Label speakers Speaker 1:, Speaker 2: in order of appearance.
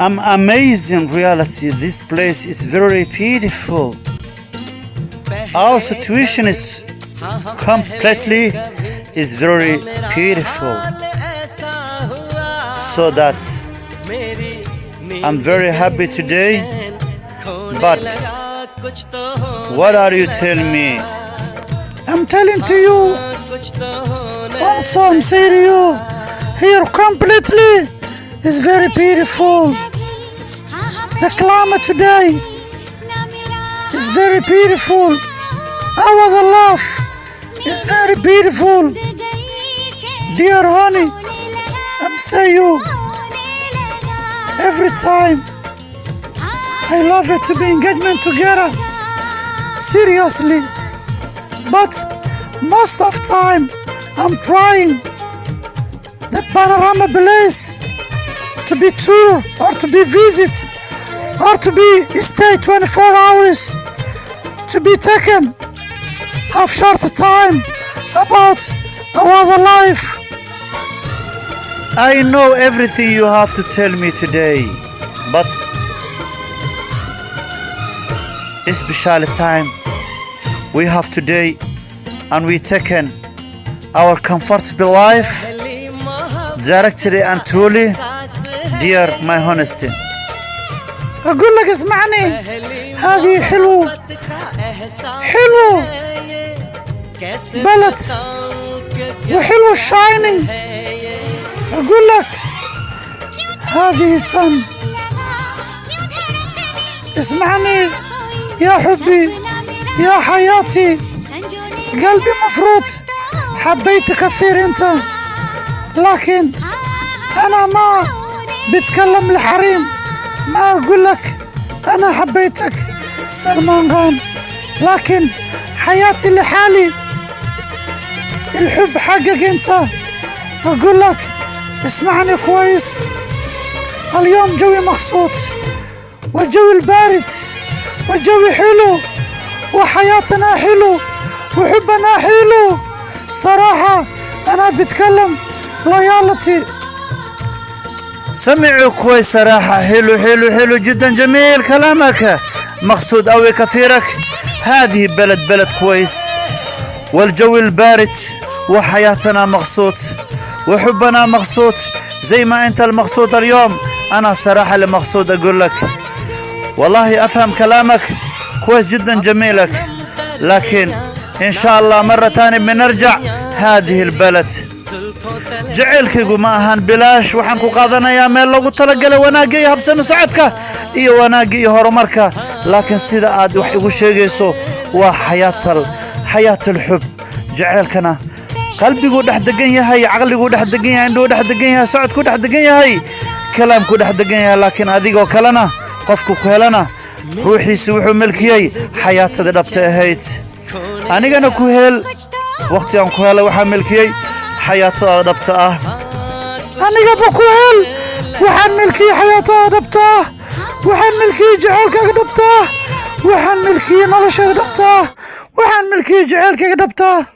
Speaker 1: I'm amazing reality. This place is very beautiful. Our situation is completely is very beautiful. So that I'm very happy today. But what are you telling me? I'm telling to you. Also, I'm saying to you, here completely is very beautiful. The climate today is very beautiful. Our love is very beautiful. Dear honey, I'm saying you, every time I love it to be engagement together. Seriously. But most of time I'm trying the panorama place to be tour or to be visit or to be stay 24 hours to be taken have short time about our life. I know everything you have to tell me today, but special time we have today and we taken our comfortable life directly and truly. Dear my honesty, أقول لك اسمعني، هذه حلو بلد وحلو الشايني. أقول لك هذه سن، اسمعني يا حبي يا حياتي، قلبي مفروض حبيت كثير انت، لكن انا ما بتكلم الحريم، ما اقول لك انا حبيتك سلمان غان، لكن حياتي لحالي، الحب حقك انت. اقول لك اسمعني كويس، اليوم جوي مخصوص والجو البارد والجو حلو وحياتنا حلو وحبنا حلو. صراحة أنا بتكلم لويالتي. سمعوا كويس صراحة، حلو جدا، جميل كلامك، مقصود أوي كثيرك. هذه بلد كويس والجو البارد وحياتنا مقصود وحبنا مقصود زي ما أنت المقصود اليوم. أنا صراحة المقصود أقول لك والله أفهم كلامك كويس جدا جميلك، لكن إن شاء الله مرة تانية بنرجع هذه البلد. جعلك ما هان بلاش وحنكو قاضنا يا ميل لو تلقى وناقي هبسن سعدك إيه وناقي هرمرك، لكن سيدا آد وحيقو شيقيسو وحياة الحب. جعلكنا قلبي قو دح دقين يهي، عقلي قو دح دقين يهي، عندو دح دقين يهي، سعد قو دح دقين يهي، كلام قو دح دقين يهي، لكن هذيقو كلنا قفكو كهلنا روحي سوحو ملكيي حياة دبتا هيت. أنا كهل وقتي أم كهل وحملكي حياة دبتا. أنا بكهل وحملكي حياة دبتا، وحملكي جعلك دبتا، وحملكي نلش دبتا، وحملكي جعلك دبتا.